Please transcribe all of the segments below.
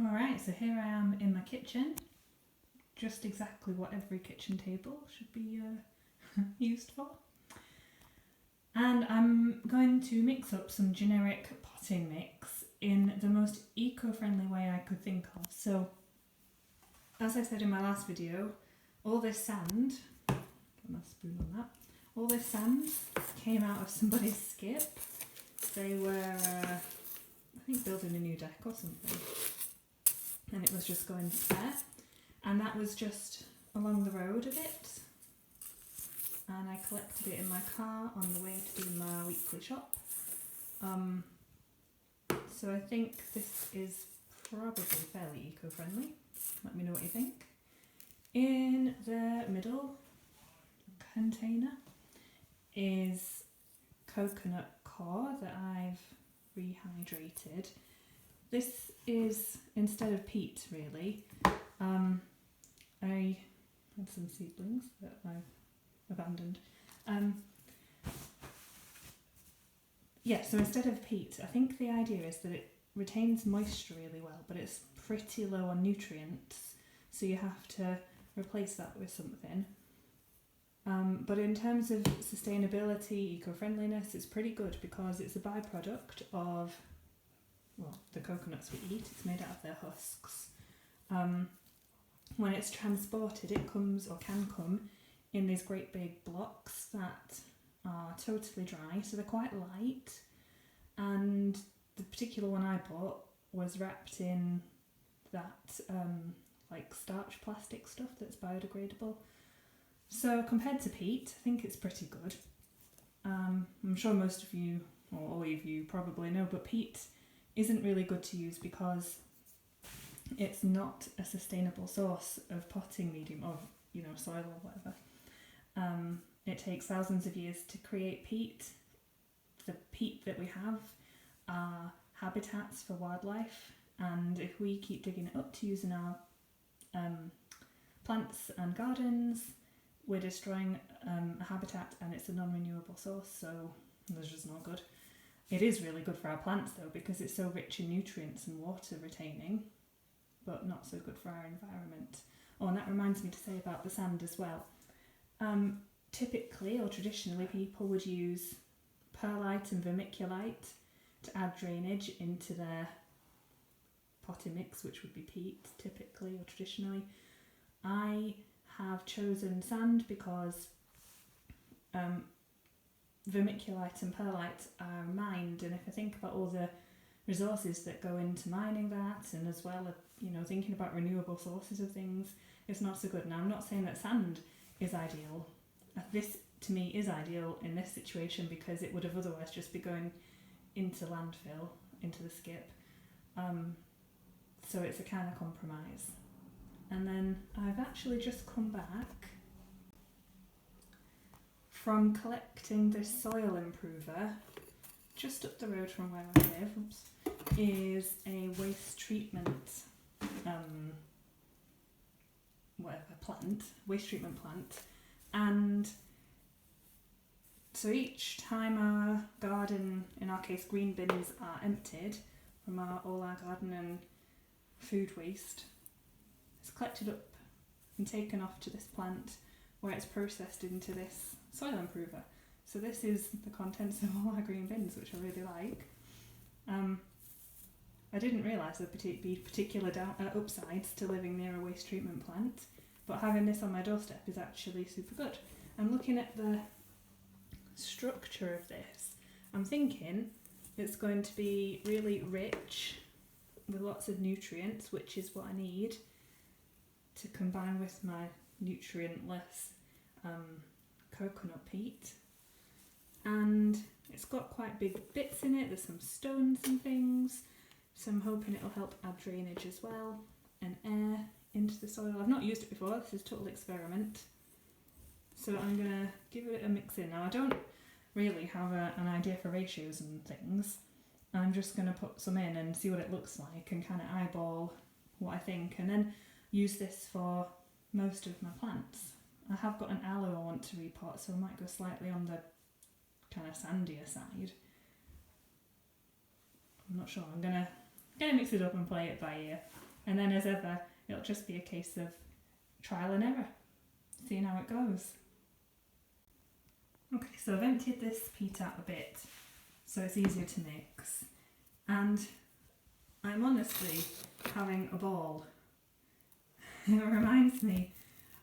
Alright, so here I am in my kitchen, just exactly what every kitchen table should be used for. And I'm going to mix up some generic potting mix in the most eco-friendly way I could think of. So, as I said in my last video, all this sand, get my spoon on that, all this sand came out of somebody's skip. They were, I think, building a new deck or something, and it was just going spare, and that was just along the road a bit, and I collected it in my car on the way to do my weekly shop. So I think this is probably fairly eco-friendly. Let me know what you think. In the middle container is coconut coir that I've rehydrated. This is instead of peat, really. I had some seedlings that I've abandoned. So instead of peat, I think the idea is that it retains moisture really well, but it's pretty low on nutrients, so you have to replace that with something. But in terms of sustainability, eco-friendliness, it's pretty good because it's a byproduct of, well, the coconuts we eat. It's made out of their husks. When it's transported, it comes, or can come, in these great big blocks that are totally dry, so they're quite light. And the particular one I bought was wrapped in that like starch plastic stuff that's biodegradable. So compared to peat, I think it's pretty good. I'm sure most of you, or all of you probably know, but peat isn't really good to use because it's not a sustainable source of potting medium, or soil or whatever. It takes thousands of years to create peat. The peat that we have are habitats for wildlife, and if we keep digging it up to use in our plants and gardens, we're destroying a habitat, and it's a non-renewable source, so that's just not good. It is really good for our plants though, because it's so rich in nutrients and water retaining, but not so good for our environment. Oh, and that reminds me to say about the sand as well. Typically, or traditionally, people would use perlite and vermiculite to add drainage into their potting mix, which would be peat, typically or traditionally. I have chosen sand because vermiculite and perlite are mined, and if I think about all the resources that go into mining that, and as well as thinking about renewable sources of things, it's not so good. Now, I'm not saying that sand is ideal. This to me is ideal in this situation because it would have otherwise just be going into landfill, into the skip. So it's a kind of compromise. And then I've actually just come back from collecting this soil improver just up the road from where I live. Is a waste treatment waste treatment plant. And so each time our garden, in our case green bins, are emptied from all our garden and food waste, it's collected up and taken off to this plant where it's processed into this soil improver. So this is the contents of all our green bins, which I really like. I didn't realise there'd be particular upsides to living near a waste treatment plant, but having this on my doorstep is actually super good. And looking at the structure of this, I'm thinking it's going to be really rich with lots of nutrients, which is what I need to combine with my nutrientless coconut peat. And it's got quite big bits in it, there's some stones and things, so I'm hoping it'll help add drainage as well and air into the soil. I've not used it before, this is a total experiment. So I'm going to give it a mix in. Now I don't really have an idea for ratios and things. I'm just going to put some in and see what it looks like and kind of eyeball what I think, and then use this for most of my plants. I have got an aloe I want to repot, so I might go slightly on the kind of sandier side. I'm not sure. I'm gonna mix it up and play it by ear. And then as ever, it'll just be a case of trial and error, seeing how it goes. Okay, so I've emptied this peat out a bit so it's easier to mix, and I'm honestly having a ball. It reminds me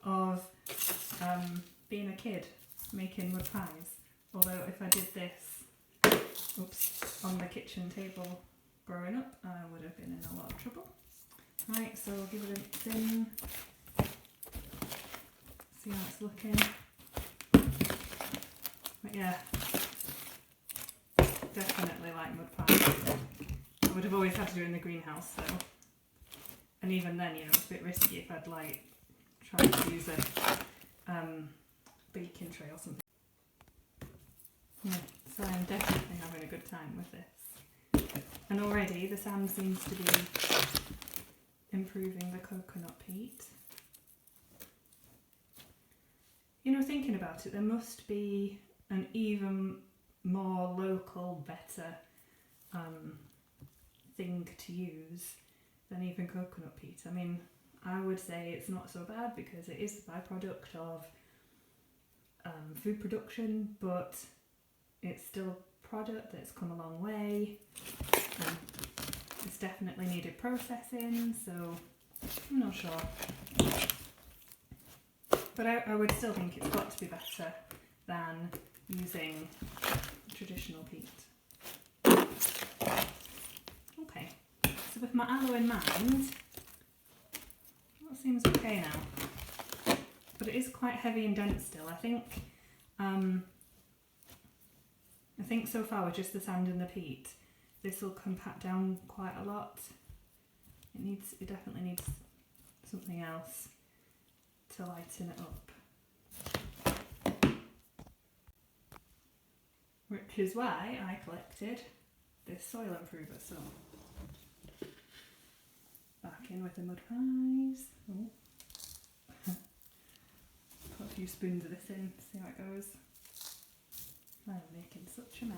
of being a kid making wood pies, although if I did this on the kitchen table growing up, I would have been in a lot of trouble. Right, so I'll give it a mix in, see how it's looking. But yeah, definitely like mud pies. I would have always had to do it in the greenhouse, so, and even then, you know, it's a bit risky if I'd like tried to use a baking tray or something. Yeah, so I'm definitely having a good time with this. And already the sand seems to be improving the coconut peat. You know, thinking about it, there must be an even more local, better thing to use than even coconut peat. I mean, I would say it's not so bad because it is the byproduct of food production, but it's still a product that's come a long way. It's definitely needed processing, so I'm not sure. But I would still think it's got to be better than using traditional peat. Okay, so with my aloe in mind, that seems okay now. But it is quite heavy and dense still. I think so far with just the sand and the peat, this will compact down quite a lot. It definitely needs something else to lighten it up. Which is why I collected this soil improver. So back in with the mud pies. Oh. Put a few spoons of this in, see how it goes. I'm making such a mess.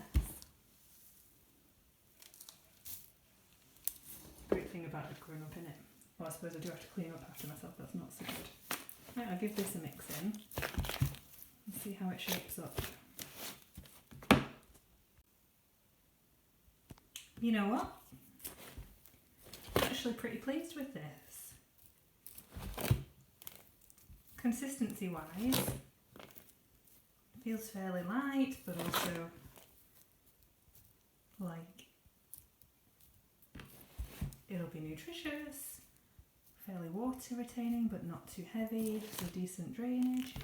Great thing about it growing up in it. Well, I suppose I do have to clean up after myself, that's not so good. Right, I'll give this a mix in and see how it shapes up. You know what? I'm actually pretty pleased with this. Consistency wise, feels fairly light, but also like it'll be nutritious, fairly water retaining but not too heavy, so decent drainage.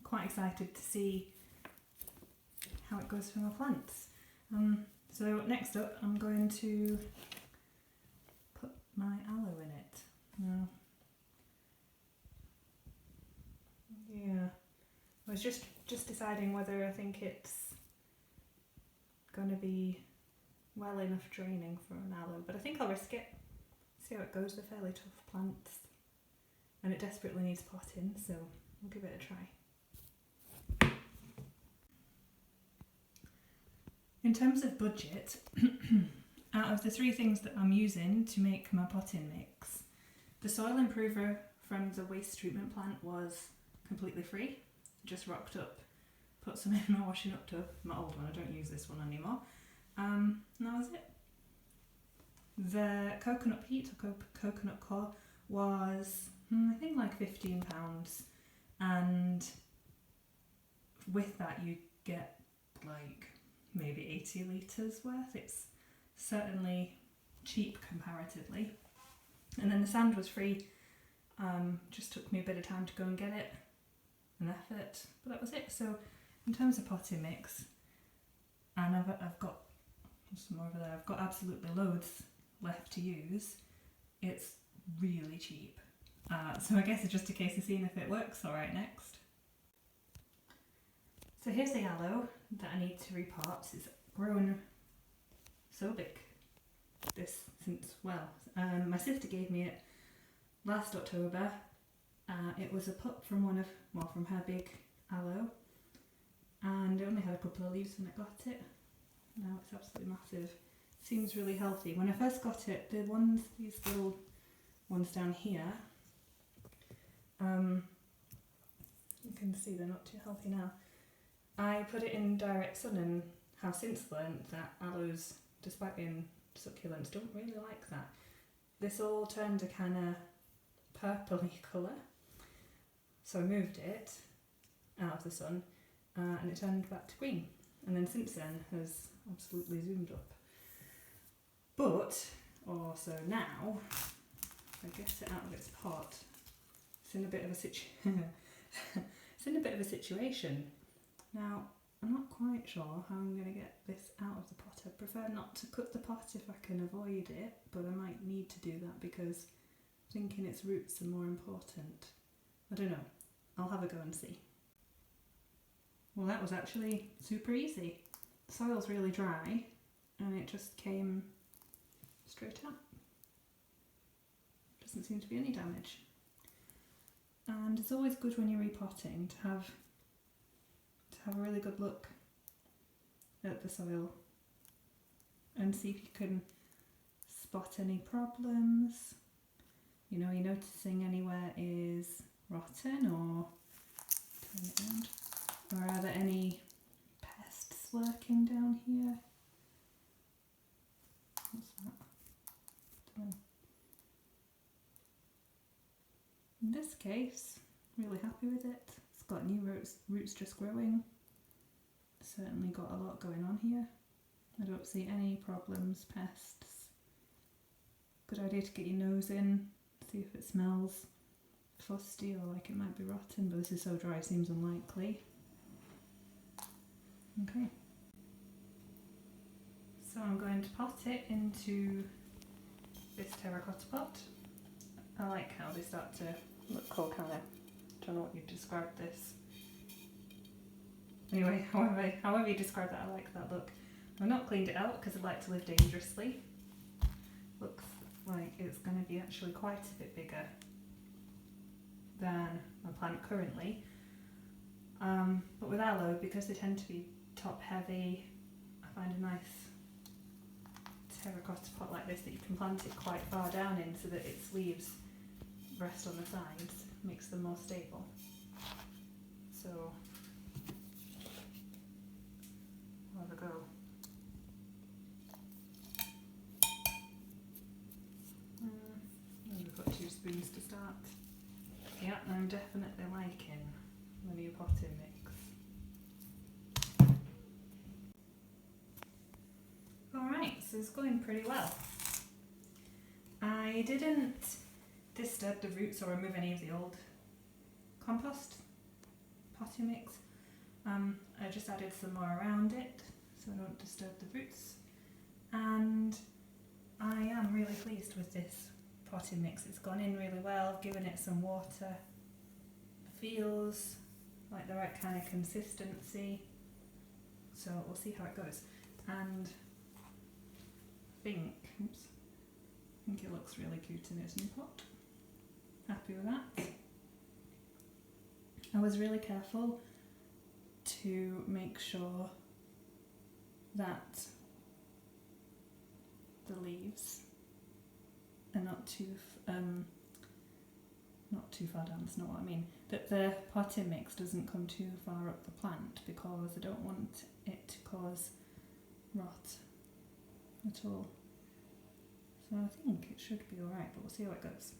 Quite excited to see how it goes for my plants. So next up I'm going to put my aloe in it. Now, yeah, I was just deciding whether I think it's going to be well enough draining for an aloe, but I think I'll risk it. See how it goes. They're fairly tough plants and it desperately needs potting, so we'll give it a try. In terms of budget, out of the three things that I'm using to make my potting mix, the soil improver from the waste treatment plant was completely free. Just rocked up, put some in my washing up tub, my old one, I don't use this one anymore. And that was it. The coconut peat or coconut core was I think like £15, and with that you get like maybe 80 litres worth. It's certainly cheap comparatively. And then the sand was free, just took me a bit of time to go and get it, an effort, but that was it. So in terms of potting mix, and I've got some more over there, I've got absolutely loads left to use. It's really cheap. So I guess it's just a case of seeing if it works alright next. So here's the aloe that I need to repot. It's grown so big my sister gave me it last October. It was a pup from from her big aloe, and it only had a couple of leaves when I got it. Now it's absolutely massive. Seems really healthy. When I first got it, these little ones down here, you can see they're not too healthy now. I put it in direct sun and have since learnt that aloes, despite being succulents, don't really like that. This all turned a kind of purpley colour, so I moved it out of the sun and it turned back to green, and then since then has absolutely zoomed up. But also now, if I get it out of its pot, it's in a bit of a situation. Now, I'm not quite sure how I'm going to get this out of the pot. I prefer not to cut the pot if I can avoid it, but I might need to do that because I'm thinking its roots are more important. I don't know. I'll have a go and see. Well, that was actually super easy. The soil's really dry and it just came straight up. Doesn't seem to be any damage. And it's always good when you're repotting to have a really good look at the soil and see if you can spot any problems. You know, you're noticing anywhere is rotten, or turn it around, or are there any pests lurking down here? What's that? Don't know. In this case, really happy with it. It's got new roots just growing. Certainly got a lot going on here. I don't see any problems, pests. Good idea to get your nose in, see if it smells fusty or like it might be rotten, but this is so dry it seems unlikely. Okay. So I'm going to pot it into this terracotta pot. I like how they start to look all kind of, don't know what you'd describe this. Anyway, however you describe that, I like that look. I've not cleaned it out because I like to live dangerously. Looks like it's going to be actually quite a bit bigger than my plant currently. But with aloe, because they tend to be top heavy, I find a nice terracotta pot like this that you can plant it quite far down in so that its leaves rest on the sides, makes them more stable. So I'll have a go. We've got 2 spoons to start. Yeah, I'm definitely liking the new potting mix. Alright, so it's going pretty well. I didn't disturb the roots or remove any of the old compost potting mix. I just added some more around it so I don't disturb the roots, and I am really pleased with this potting mix. It's gone in really well, I've given it some water, feels like the right kind of consistency, so we'll see how it goes. And I think it looks really cute in its new pot. Happy with that. I was really careful to make sure that the leaves are not too far down, that's not what I mean. That the potting mix doesn't come too far up the plant because I don't want it to cause rot at all. So I think it should be alright, but we'll see how it goes.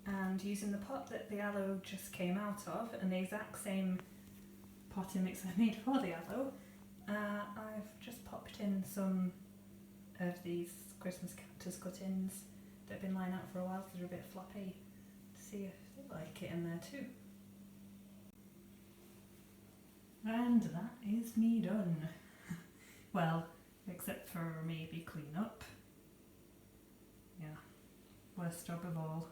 And using the pot that the aloe just came out of, and the exact same potting mix I made for the aloe, I've just popped in some of these Christmas cactus cuttings that have been lying out for a while, so they're a bit floppy, to see if they like it in there too. And that is me done. Well, except for maybe clean up. Yeah, worst job of all.